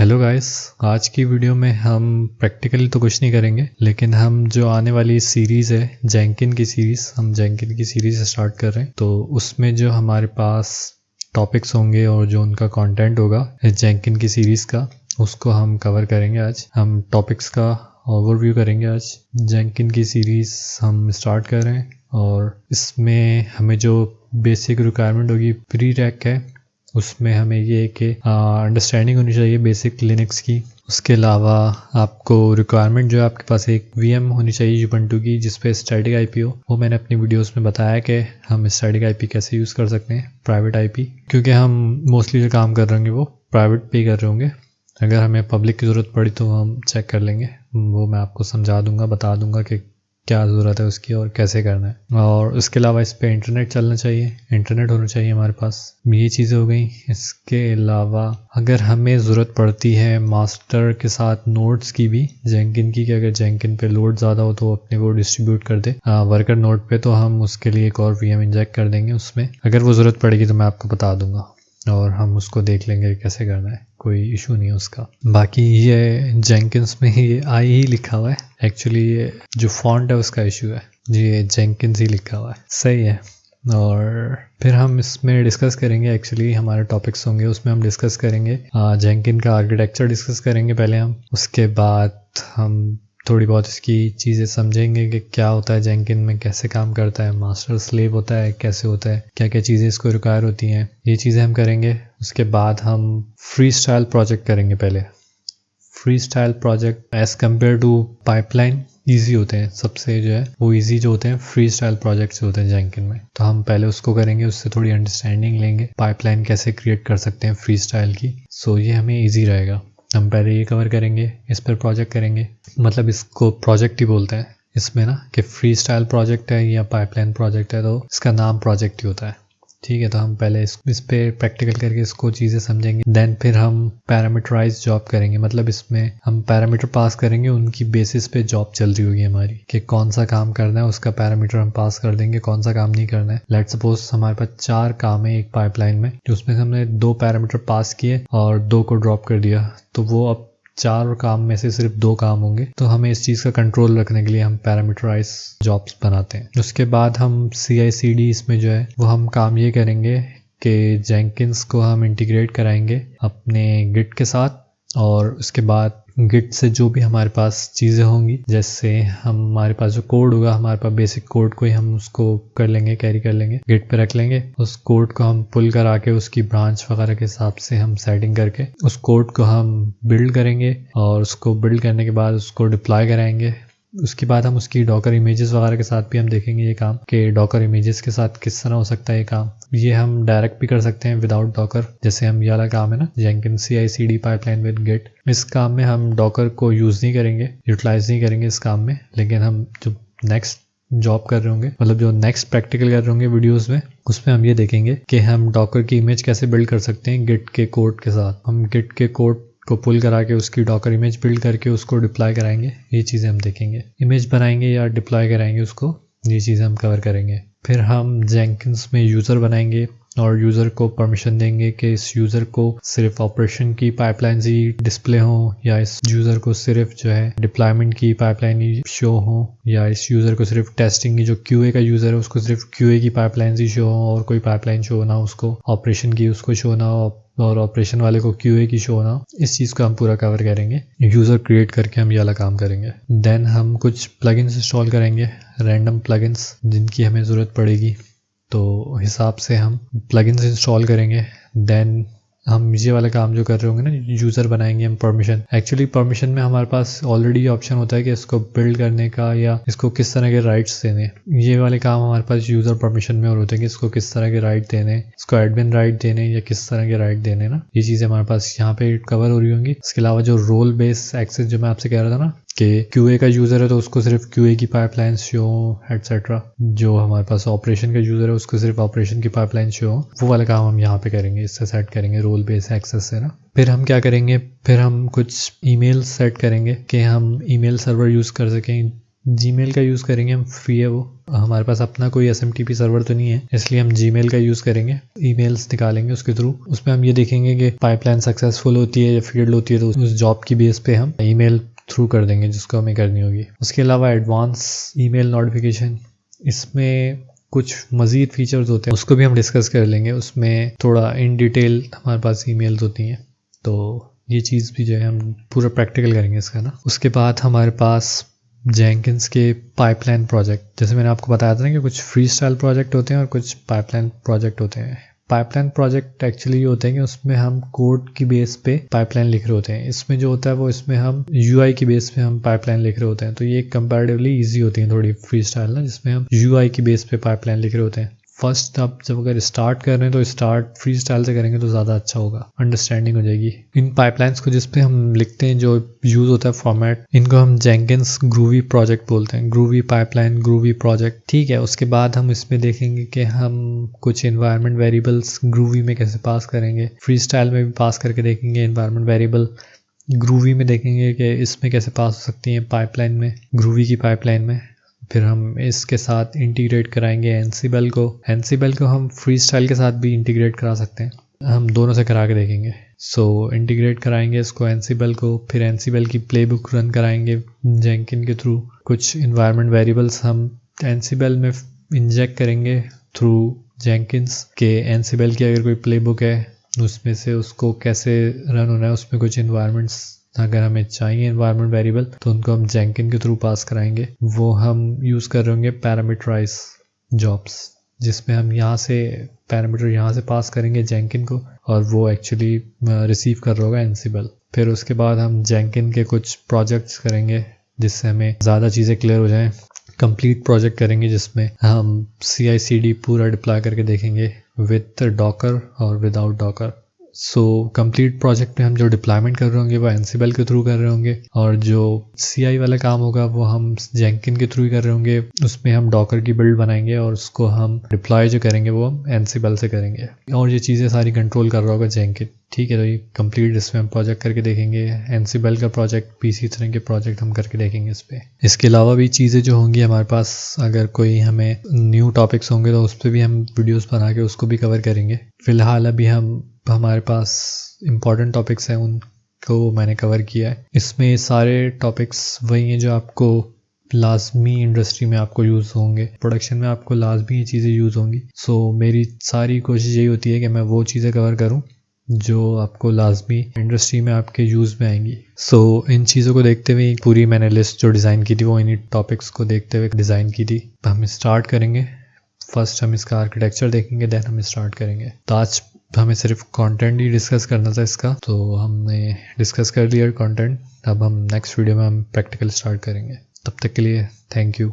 Hello guys. आज की video में हम प्रैक्टिकली तो कुछ नहीं करेंगे, लेकिन हम जो आने वाली सीरीज़ है जेंकिन की सीरीज़, हम जेंकिन की सीरीज़ स्टार्ट कर रहे हैं। तो उसमें जो हमारे पास टॉपिक्स होंगे और जो उनका कंटेंट होगा जेंकिन की सीरीज़ का, उसको हम कवर करेंगे। आज हम टॉपिक्स का ओवरव्यू करेंगे। आज जेंकिन की सीरीज़ हम स्टार्ट कर रहे हैं और इसमें हमें जो बेसिक रिक्वायरमेंट होगी प्री रैक है, उसमें हमें ये कि अंडरस्टैंडिंग होनी चाहिए बेसिक लिनक्स की। उसके अलावा आपको रिक्वायरमेंट जो है आपके पास एक वीएम होनी चाहिए ubuntu की, जिस पे स्टैटिक आईपी हो। वो मैंने अपनी वीडियोस में बताया कि हम स्टैटिक आईपी कैसे यूज़ कर सकते हैं, प्राइवेट आईपी, क्योंकि हम मोस्टली जो काम कर रहे होंगे वो प्राइवेट पे कर रहे होंगे। अगर हमें पब्लिक की ज़रूरत पड़ी तो हम चेक कर लेंगे, वो मैं आपको समझा दूंगा, बता दूंगा कि क्या ज़रूरत है उसकी और कैसे करना है। और उसके अलावा इस पे इंटरनेट चलना चाहिए, इंटरनेट होना चाहिए हमारे पास। ये चीज़ें हो गई। इसके अलावा अगर हमें ज़रूरत पड़ती है मास्टर के साथ नोड्स की भी जेंकिन की, कि अगर जेंकिन पे लोड ज़्यादा हो तो अपने को डिस्ट्रीब्यूट कर दे वर्कर नोड पे, तो हम उसके लिए एक और वीएम इंजेक्ट कर देंगे उसमें। अगर वो ज़रूरत पड़ेगी तो मैं आपको बता दूंगा और हम उसको देख लेंगे कैसे करना है, कोई इशू नहीं है उसका। बाकी ये जेंकिन्स में ये आई ही लिखा हुआ है, एक्चुअली ये जो फॉन्ट है उसका इशू है, ये जेंकिन्स ही लिखा हुआ है, सही है। और फिर हम इसमें डिस्कस करेंगे, एक्चुअली हमारे टॉपिक्स होंगे उसमें हम डिस्कस करेंगे जेंकिन का आर्किटेक्चर डिस्कस करेंगे पहले हम। उसके बाद हम थोड़ी बहुत इसकी चीज़ें समझेंगे कि क्या होता है जेंकिन में, कैसे काम करता है, मास्टर स्लेव होता है, कैसे होता है, क्या क्या चीज़ें इसको रिक्वायर होती हैं, ये चीज़ें हम करेंगे। उसके बाद हम फ्री स्टाइल प्रोजेक्ट करेंगे। पहले free style project as compare two pipeline easy होते हैं, सबसे जो है वो ईजी जो होते हैं फ्री स्टाइल प्रोजेक्ट्स होते हैं जेंकिन में। तो हम पहले उसको करेंगे, उससे थोड़ी अंडरस्टैंडिंग लेंगे पाइपलाइन कैसे क्रिएट कर सकते हैं फ्री स्टाइल की। सो ये हमें ईजी रहेगा। हम पहले ये कवर करेंगे, इस पर प्रोजेक्ट करेंगे, मतलब इसको प्रोजेक्ट ही बोलते हैं इसमें ना, कि फ्री स्टाइल प्रोजेक्ट है या पाइपलाइन प्रोजेक्ट है तो इसका नाम प्रोजेक्ट ही होता है। ठीक है, तो हम पहले इस पे प्रैक्टिकल करके इसको चीज़ें समझेंगे। देन फिर हम पैरामीटराइज जॉब करेंगे, मतलब इसमें हम पैरामीटर पास करेंगे, उनकी बेसिस पे जॉब चल रही होगी हमारी कि कौन सा काम करना है, उसका पैरामीटर हम पास कर देंगे, कौन सा काम नहीं करना है। लेट्स सपोज हमारे पास 4 काम है एक पाइपलाइन में, उसमें हमने 2 पैरामीटर पास किए और 2 को ड्रॉप कर दिया, तो वो अब 4 काम में से सिर्फ 2 काम होंगे। तो हमें इस चीज़ का कंट्रोल रखने के लिए हम पैरामीटराइज जॉब्स बनाते हैं। उसके बाद हम CI/CD इसमें जो है वो हम काम ये करेंगे कि जेंकिन्स को हम इंटीग्रेट कराएंगे अपने गिट के साथ, और उसके बाद गिट से जो भी हमारे पास चीज़ें होंगी, जैसे हमारे पास जो कोड होगा, हमारे पास बेसिक कोड को ही हम उसको कर लेंगे, कैरी कर लेंगे, गिट पे रख लेंगे। उस कोड को हम पुल करा के उसकी ब्रांच वगैरह के हिसाब से हम सेटिंग करके उस कोड को हम बिल्ड करेंगे, और उसको बिल्ड करने के बाद उसको डिप्लॉय कराएंगे। उसके बाद हम उसकी डॉकर इमेजेस वगैरह के साथ भी हम देखेंगे ये काम, कि डॉकर इमेजेस के साथ किस तरह हो सकता है ये काम। ये हम डायरेक्ट भी कर सकते हैं विदाउट डॉकर, जैसे हम ये वाला काम है ना Jenkins CI/CD pipeline with Git, इस काम में हम डॉकर को यूज़ नहीं करेंगे, यूटिलाइज नहीं करेंगे इस काम में। लेकिन हम जो नेक्स्ट जॉब कर रहे होंगे, मतलब जो नेक्स्ट प्रैक्टिकल कर रहे होंगे वीडियोस में, उसमें हम ये देखेंगे कि हम डॉकर की इमेज कैसे बिल्ड कर सकते हैं गिट के कोड के साथ। हम गिट के कोड को पुल करा के उसकी डॉकर इमेज बिल्ड करके उसको डिप्लॉय कराएंगे, ये चीज़ें हम देखेंगे। इमेज बनाएंगे या डिप्लॉय कराएंगे उसको, ये चीज़ें हम कवर करेंगे। फिर हम जेंकिन्स में यूज़र बनाएंगे और यूज़र को परमिशन देंगे कि इस यूज़र को सिर्फ ऑपरेशन की पाइपलाइन ही डिस्प्ले हो, या इस यूज़र को सिर्फ जो है डिप्लॉयमेंट की पाइपलाइन ही शो हो, या इस यूज़र को सिर्फ टेस्टिंग की, जो QA का यूज़र है उसको सिर्फ QA की पाइपलाइन ही शो हो और कोई पाइपलाइन शो ना हो उसको, ऑपरेशन की उसको शो ना हो और ऑपरेशन वाले को QA की शो ना हो। इस चीज़ को हम पूरा कवर करेंगे, यूज़र क्रिएट करके हम ये वाला काम करेंगे। देन हम कुछ प्लगइन्स इंस्टॉल करेंगे, रैंडम प्लगइन्स जिनकी हमें ज़रूरत पड़ेगी, तो हिसाब से हम प्लगइन्स इंस्टॉल करेंगे। देन हम ये वाला काम जो कर रहे होंगे ना, यूज़र बनाएंगे हम परमिशन। एक्चुअली परमिशन में हमारे पास ऑलरेडी ऑप्शन होता है कि इसको बिल्ड करने का या इसको किस तरह के राइट्स देने। ये वाले काम हमारे पास यूज़र परमिशन में और होते हैं कि इसको किस तरह के राइट देने, इसको एडमिन राइट देने या किस तरह के राइट देने ना, ये चीज़ें हमारे पास यहाँ पे कवर हो रही होंगी। इसके अलावा जो रोल बेस एक्सेस जो मैं आपसे कह रहा था ना, कि QA का यूज़र है तो उसको सिर्फ QA की पाइपलाइन शो एटसेट्रा, जो हमारे पास ऑपरेशन का यूज़र है उसको सिर्फ ऑपरेशन की पाइपलाइन शो, वो वाला काम हम यहाँ पे करेंगे, इससे सेट करेंगे रोल बेस एक्सेस से ना। फिर हम क्या करेंगे, फिर हम कुछ ईमेल सेट करेंगे कि हम ईमेल सर्वर यूज़ कर सकें जीमेल का यूज़ करेंगे हम, फ्री है वो। हमारे पास अपना कोई SMTP सर्वर तो नहीं है, इसलिए हम जीमेल का यूज़ करेंगे। ईमेल्स निकालेंगे उसके थ्रू। उसमें हम ये देखेंगे कि पाइपलाइन सक्सेसफुल होती है या फेल्ड होती है, तो उस जॉब की बेस पे हम ईमेल थ्रू कर देंगे जिसको हमें करनी होगी। उसके अलावा एडवांस ईमेल नोटिफिकेशन, इसमें कुछ मज़ीद फीचर्स होते हैं, उसको भी हम डिस्कस कर लेंगे। उसमें थोड़ा इन डिटेल हमारे पास ईमेल्स होती हैं, तो ये चीज़ भी जो है हम पूरा प्रैक्टिकल करेंगे इसका ना। उसके बाद हमारे पास जेंकिंस के पाइपलाइन प्रोजेक्ट, जैसे मैंने आपको बताया था ना कि कुछ फ्री स्टाइल प्रोजेक्ट होते हैं और कुछ पाइपलाइन प्रोजेक्ट होते हैं। पाइपलाइन प्रोजेक्ट एक्चुअली ये होते हैं कि उसमें हम कोड की बेस पे पाइपलाइन लिख रहे होते हैं। इसमें जो होता है वो, इसमें हम UI की बेस पे हम पाइपलाइन लिख रहे होते हैं, तो ये कंपैरेटिवली इजी होती है थोड़ी फ्री स्टाइल ना, जिसमें हम UI की बेस पे पाइपलाइन लिख रहे होते हैं। फर्स्ट आप जब अगर स्टार्ट कर रहे हैं तो स्टार्ट फ्री स्टाइल से करेंगे तो ज़्यादा अच्छा होगा, अंडरस्टैंडिंग हो जाएगी। इन पाइपलाइंस को जिस पे हम लिखते हैं, जो यूज़ होता है फॉर्मेट, इनको हम जेंकिंस ग्रूवी प्रोजेक्ट बोलते हैं। ग्रूवी पाइपलाइन, ग्रूवी प्रोजेक्ट, ठीक है। उसके बाद हम इसमें देखेंगे कि हम कुछ इन्वायरमेंट वेरिएबल्स ग्रूवी में कैसे पास करेंगे। फ्री स्टाइल में भी पास करके देखेंगे इन्वायरमेंट वेरिएबल, ग्रूवी में देखेंगे कि इसमें कैसे पास हो सकती हैं पाइपलाइन में, ग्रूवी की पाइपलाइन में। फिर हम इसके साथ इंटीग्रेट कराएंगे एनसीबल को। एनसीबल को हम फ्री स्टाइल के साथ भी इंटीग्रेट करा सकते हैं, हम दोनों से करा के देखेंगे। इंटीग्रेट कराएंगे इसको एनसीबल को, फिर एनसीबल की प्लेबुक रन कराएंगे जेंकिन के थ्रू। कुछ इन्वायरमेंट वेरिएबल्स हम एनसीबल में इंजेक्ट करेंगे थ्रू जेंकिंस के। एनसीबल की अगर कोई प्लेबुक है उसमें से उसको कैसे रन होना है, उसमें कुछ इन्वायरमेंट्स अगर हमें चाहिए इन्वायरमेंट वेरिएबल, तो उनको हम जेंकिन के थ्रू पास कराएंगे। वो हम यूज़ कर रहे होंगे पैरामीटराइज जॉब्स, जिसमें हम यहाँ से पैरामीटर यहाँ से पास करेंगे जेंकिन को, और वो एक्चुअली रिसीव कर रहा होगा एनसीबल। फिर उसके बाद हम जेंकिन के कुछ प्रोजेक्ट्स करेंगे जिससे हमें ज़्यादा चीज़ें क्लियर हो जाएं। कंप्लीट प्रोजेक्ट करेंगे जिसमें हम CI/CD पूरा डिप्लॉय करके देखेंगे विद डॉकर और विदाउट डॉकर। कंप्लीट प्रोजेक्ट में हम जो डिप्लॉयमेंट कर रहे होंगे वो एनसीबल के थ्रू कर रहे होंगे, और जो CI वाला काम होगा वो हम जेंकिन के थ्रू ही कर रहे होंगे। उसमें हम डॉकर की बिल्ड बनाएंगे और उसको हम डिप्लॉय जो करेंगे वो हम एनसीबल से करेंगे, और ये चीज़ें सारी कंट्रोल कर रहा होगा जेंकिन। ठीक है, तो ये कंप्लीट इसमें हम प्रोजेक्ट करके देखेंगे। एनसीबल का प्रोजेक्ट, पीसी तरह के प्रोजेक्ट हम करके देखेंगे इस पर। इसके अलावा भी चीज़ें जो होंगी हमारे पास, अगर कोई हमें न्यू टॉपिक्स होंगे तो उस पर भी हम वीडियोस बना के उसको भी कवर करेंगे। फिलहाल अभी हमारे पास इम्पॉर्टेंट टॉपिक्स हैं, उनको मैंने कवर किया है। इसमें सारे टॉपिक्स वही हैं जो आपको लाजमी इंडस्ट्री में आपको यूज़ होंगे, प्रोडक्शन में आपको लाजमी ये चीज़ें यूज़ होंगी। मेरी सारी कोशिश यही होती है कि मैं वो चीज़ें कवर करूं जो आपको लाजमी इंडस्ट्री में आपके यूज़ में आएंगी। इन चीज़ों को देखते हुए पूरी मैंने लिस्ट जो डिज़ाइन की थी वो इन्हीं टॉपिक्स को देखते हुए डिज़ाइन की थी। हम स्टार्ट करेंगे, फर्स्ट हम इसका आर्किटेक्चर देखेंगे, देन हम स्टार्ट करेंगे। तो आज हमें सिर्फ कंटेंट ही डिस्कस करना था इसका, तो हमने डिस्कस कर लिया कंटेंट। अब हम नेक्स्ट वीडियो में हम प्रैक्टिकल स्टार्ट करेंगे। तब तक के लिए थैंक यू।